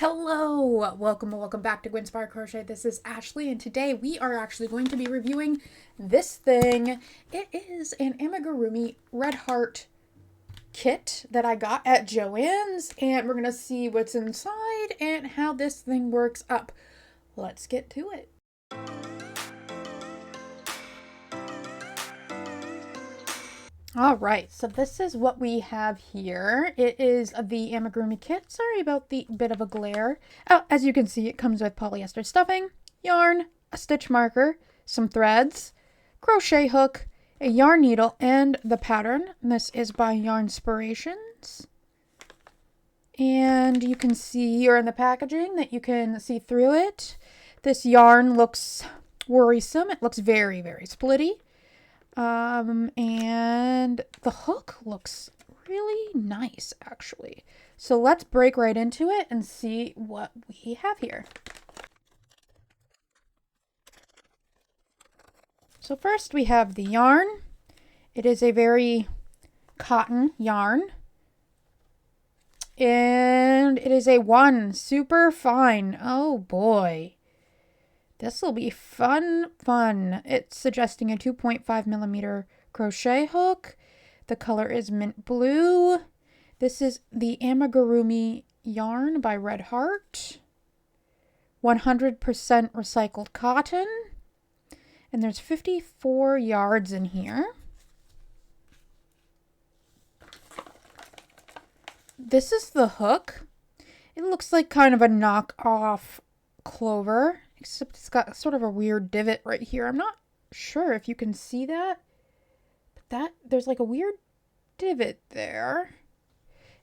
Hello, welcome back to Guinspired Crochet. This is Ashley, and today we are actually going to be reviewing this thing. It is an Amigurumi Red Heart kit that I got at Joann's, and we're gonna see what's inside and how this thing works up. Let's get to it. All right, so this is what we have here. It is the Amigurumi kit. Sorry about the bit of a glare. Oh, as you can see, it comes with polyester stuffing, yarn, a stitch marker, some threads, crochet hook, a yarn needle, and the pattern. And this is by Yarnspirations. And you can see here in the packaging that you can see through it. This yarn looks worrisome. It looks very, very splitty. And the hook looks really nice, actually. So let's break right into it and see what we have here. So first we have the yarn. It is a very cotton yarn. And it is a 1 super fine. Oh boy. This will be fun. It's suggesting a 2.5 millimeter crochet hook. The color is mint blue. This is the Amigurumi yarn by Red Heart. 100% recycled cotton. And there's 54 yards in here. This is the hook. It looks like kind of a knockoff Clover. Except it's got sort of a weird divot right here. I'm not sure if you can see that. But there's like a weird divot there.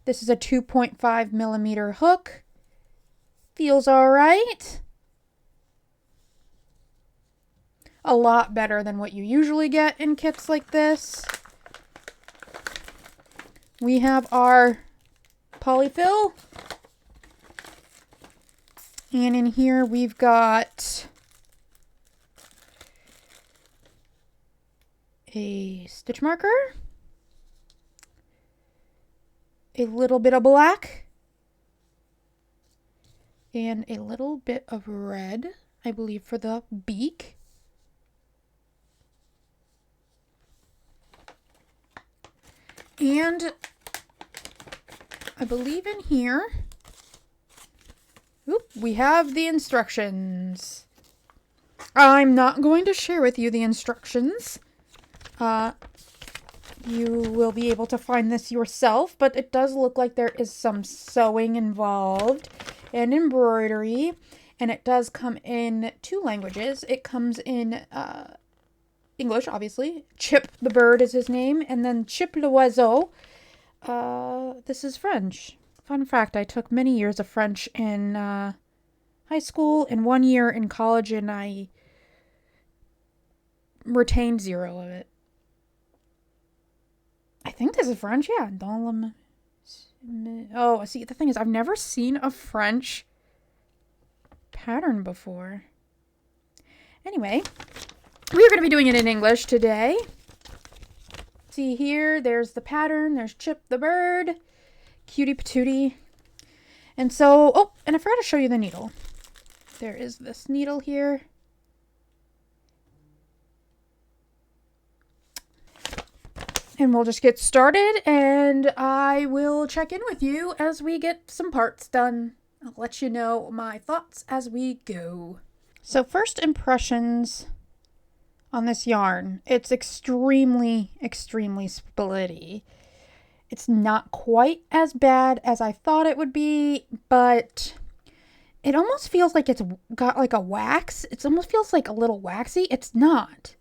This is a 2.5 millimeter hook. Feels alright. A lot better than what you usually get in kits like this. We have our polyfill. And in here we've got a stitch marker, a little bit of black, and a little bit of red, I believe, for the beak. And I believe in here, we have the instructions. I'm not going to share with you the instructions. You will be able to find this yourself, but it does look like there is some sewing involved and embroidery, and it does come in 2 languages. It comes in English, obviously. Chip the bird is his name, and then Chip l'oiseau. This is French. Fun fact, I took many years of French in high school and 1 year in college, and I retained 0 of it. I think this is French, yeah. Oh, see, the thing is, I've never seen a French pattern before. Anyway, we're going to be doing it in English today. See here, there's the pattern. There's Chip the bird. Cutie patootie. And so, oh, and I forgot to show you the needle. There is this needle here. And we'll just get started, and I will check in with you as we get some parts done. I'll let you know my thoughts as we go. So first impressions on this yarn. It's extremely, extremely splitty. It's not quite as bad as I thought it would be, but it almost feels like it's got like a wax. It almost feels like a little waxy. It's not,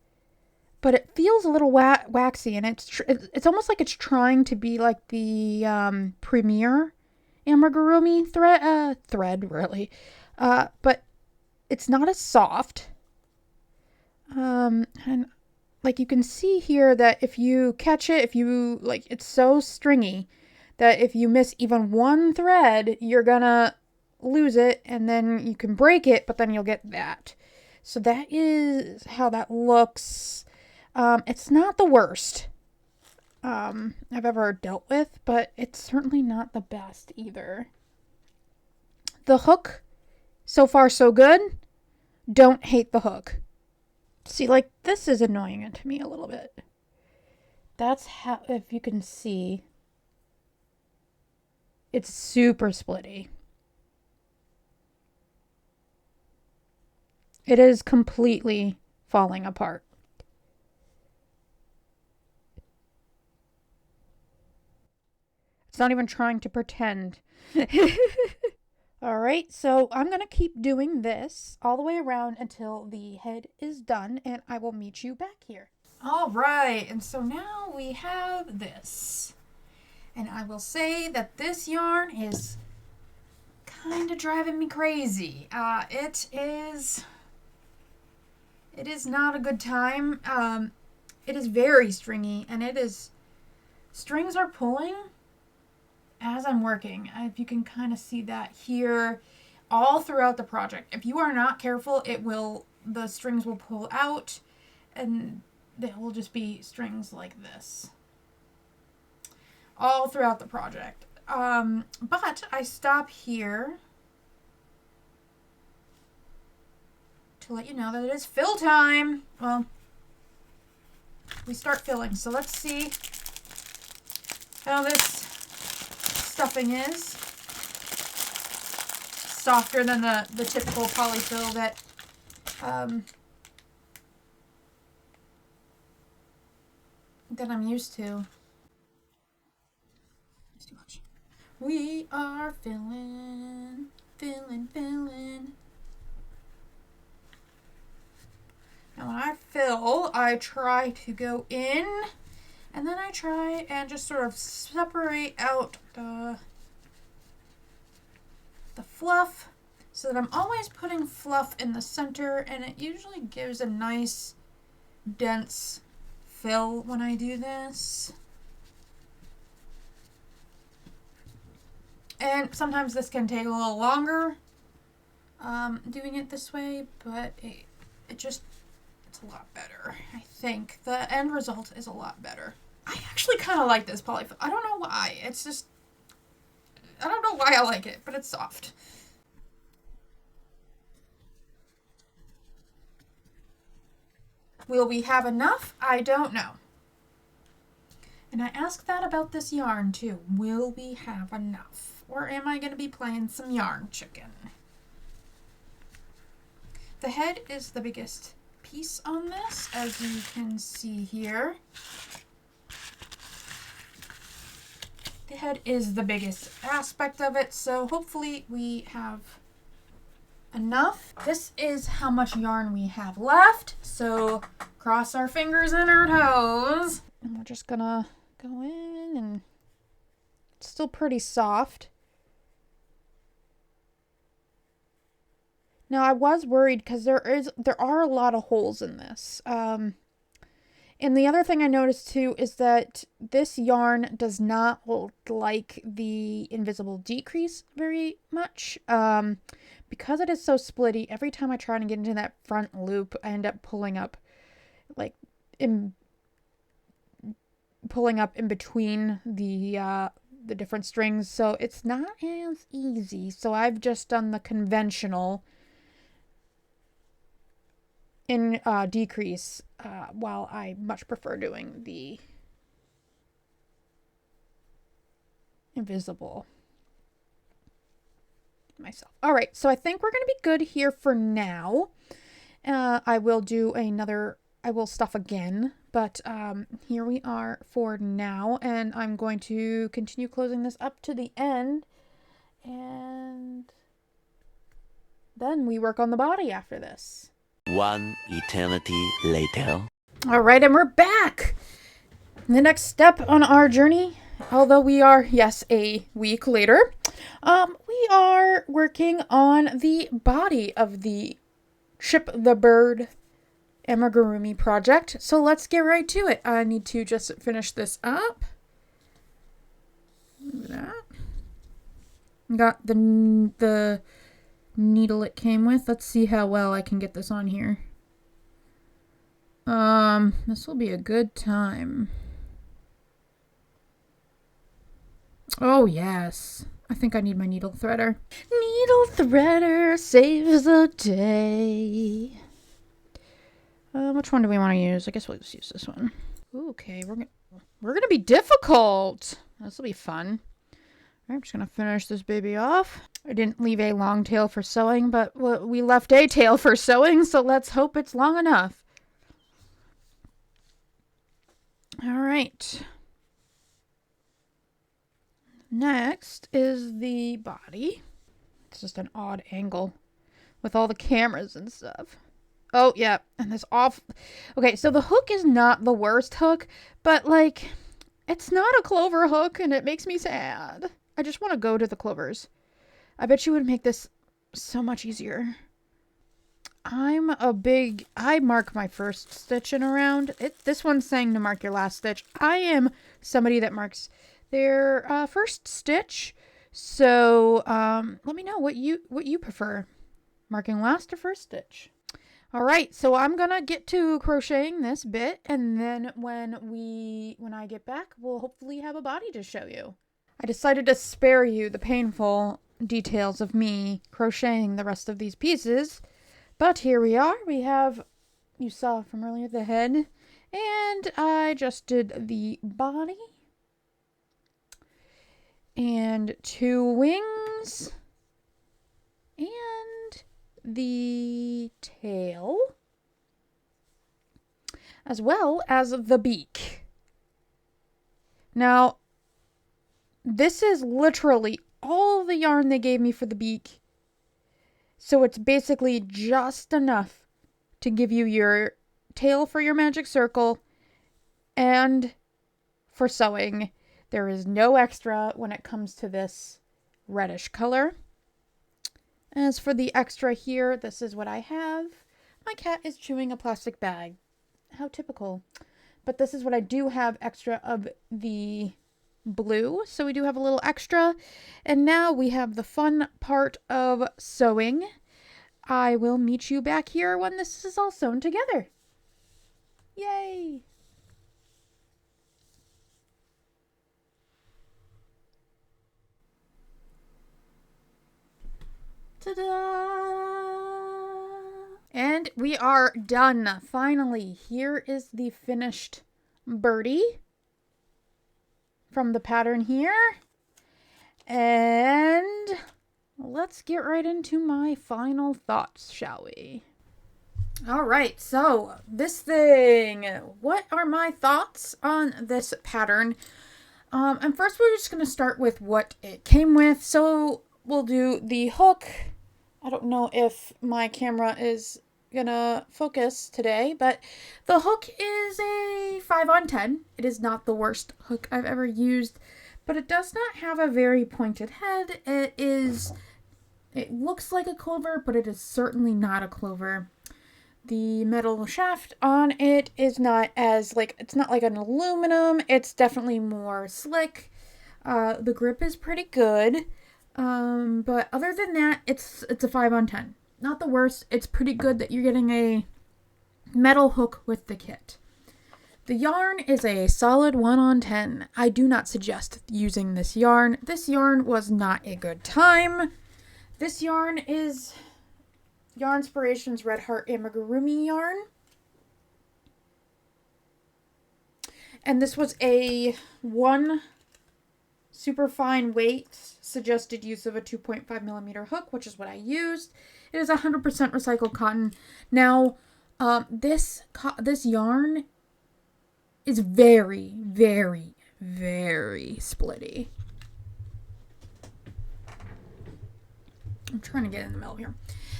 but it feels a little waxy, and it's almost like it's trying to be like the Premier Amigurumi thread, really. But it's not as soft. And like you can see here that if you catch it, it's so stringy that if you miss even one thread, you're gonna lose it, and then you can break it, but then you'll get that. So that is how that looks. It's not the worst I've ever dealt with, but it's certainly not the best either. The hook, so far so good. Don't hate the hook. See, like, this is annoying to me a little bit. That's how, if you can see, it's super splitty. It is completely falling apart. It's not even trying to pretend. All right, so I'm going to keep doing this all the way around until the head is done, and I will meet you back here. All right, and so now we have this. And I will say that this yarn is kind of driving me crazy. It is not a good time. It is very stringy, and strings are pulling as I'm working. If you can kind of see that here, all throughout the project. If you are not careful, the strings will pull out, and there will just be strings like this all throughout the project. But I stop here to let you know that it is fill time. Well, we start filling, so let's see how this stuffing is. Softer than the typical polyfill that I'm used to. It's too much. We are filling. Now when I fill, I try to go in, and then I try and just sort of separate out the fluff so that I'm always putting fluff in the center, and it usually gives a nice dense fill when I do this. And sometimes this can take a little longer doing it this way, but it's a lot better. I think the end result is a lot better. I actually kind of like this polyfill. I don't know why. I don't know why I like it, but it's soft. Will we have enough? I don't know. And I ask that about this yarn too. Will we have enough? Or am I going to be playing some yarn chicken? The head is the biggest piece on this, as you can see here. The head is the biggest aspect of it, so hopefully we have enough. This is how much yarn we have left, so cross our fingers and our toes. And we're just gonna go in, and it's still pretty soft. Now I was worried because there are a lot of holes in this. And the other thing I noticed too is that this yarn does not like the invisible decrease very much. Because it is so splitty, every time I try to get into that front loop, I end up pulling up in between the different strings. So it's not as easy. So I've just done the conventional in decrease, while I much prefer doing the invisible myself. All right, so I think we're going to be good here for now. I will stuff again, but here we are for now, and I'm going to continue closing this up to the end, and then we work on the body after this. One eternity later. All right, and we're back. The next step on our journey, although we are, yes, a week later, we are working on the body of the Ship the Bird Amigurumi project. So let's get right to it. I need to just finish this up. Look at that. Got the needle it came with. Let's see how well I can get this on here. This will be a good time. Oh, yes. I think I need my needle threader. Needle threader saves the day. Which one do we want to use? I guess we'll just use this one. Ooh, okay, we're gonna be difficult. This will be fun. I'm just gonna finish this baby off. I didn't leave a long tail for sewing, but we left a tail for sewing, so let's hope it's long enough. All right. Next is the body. It's just an odd angle with all the cameras and stuff. Oh, yeah, and this off. Okay, so the hook is not the worst hook, but like, it's not a clover hook, and it makes me sad. I just want to go to the clovers. I bet you would make this so much easier. I mark my first stitch in around. This one's saying to mark your last stitch. I am somebody that marks their first stitch. So let me know what you prefer. Marking last or first stitch. All right, so I'm gonna get to crocheting this bit, and then when I get back, we'll hopefully have a body to show you. I decided to spare you the painful details of me crocheting the rest of these pieces, but here we are. We have, you saw from earlier, the head, and I just did the body and 2 wings and the tail, as well as the beak. Now, this is literally all the yarn they gave me for the beak. So it's basically just enough to give you your tail for your magic circle and for sewing. There is no extra when it comes to this reddish color. As for the extra here, this is what I have. My cat is chewing a plastic bag. How typical. But this is what I do have extra of the blue. So we do have a little extra. And now we have the fun part of sewing. I will meet you back here when this is all sewn together. Yay! Ta-da! And we are done. Finally, here is the finished birdie from the pattern here. And let's get right into my final thoughts, shall we? All right, so this thing. What are my thoughts on this pattern? And first we're just going to start with what it came with. So we'll do the hook. I don't know if my camera is gonna focus today, but the hook is a 5/10. It is not the worst hook I've ever used, but it does not have a very pointed head. It looks like a clover, but it is certainly not a clover. The metal shaft on it is not as it's not like an aluminum. It's definitely more slick. The grip is pretty good. But other than that, it's a 5/10. Not the worst. It's pretty good that you're getting a metal hook with the kit. The yarn is a solid 1/10. I do not suggest using this yarn. This yarn was not a good time. This yarn is Yarnspiration's Red Heart Amigurumi yarn. And this was a 1 super fine weight, suggested use of a 2.5mm hook, which is what I used. It is 100% recycled cotton. Now, this yarn is very, very, very splitty. I'm trying to get in the middle here.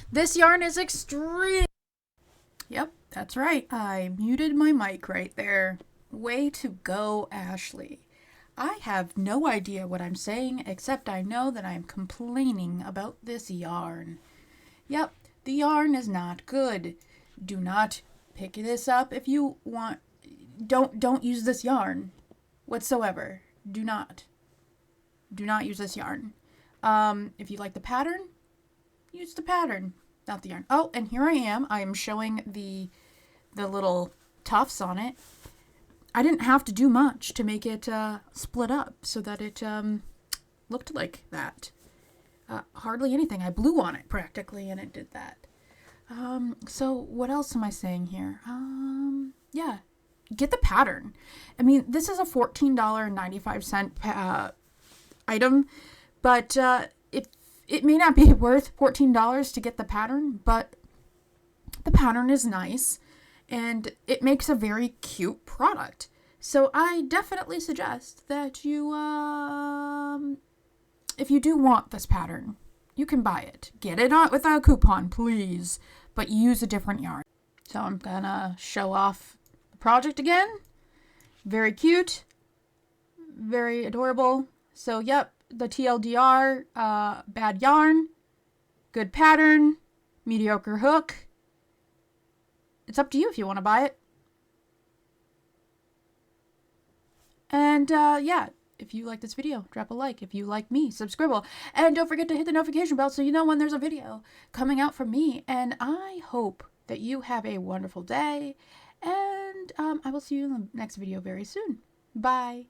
This yarn is extreme. Yep, that's right. I muted my mic right there. Way to go, Ashley. I have no idea what I'm saying, except I know that I'm complaining about this yarn. Yep, the yarn is not good. Do not pick this up if you want. Don't use this yarn whatsoever. Do not use this yarn. If you like the pattern, use the pattern, not the yarn. Oh, and here I am showing the little tufts on it. I didn't have to do much to make it split up so that it looked like that. Hardly anything. I blew on it practically and it did that. So what else am I saying here? Yeah, get the pattern. I mean, this is a $14.95 item, but it may not be worth $14 to get the pattern, but the pattern is nice and it makes a very cute product. So I definitely suggest that you, if you do want this pattern, you can buy it. Get it on with a coupon, please, but use a different yarn. So I'm gonna show off the project again. Very cute, very adorable. So yep, the TLDR, bad yarn, good pattern, mediocre hook. It's up to you if you want to buy it. And yeah, if you like this video, drop a like. If you like me, subscribe. And don't forget to hit the notification bell so you know when there's a video coming out from me. And I hope that you have a wonderful day. And I will see you in the next video very soon. Bye.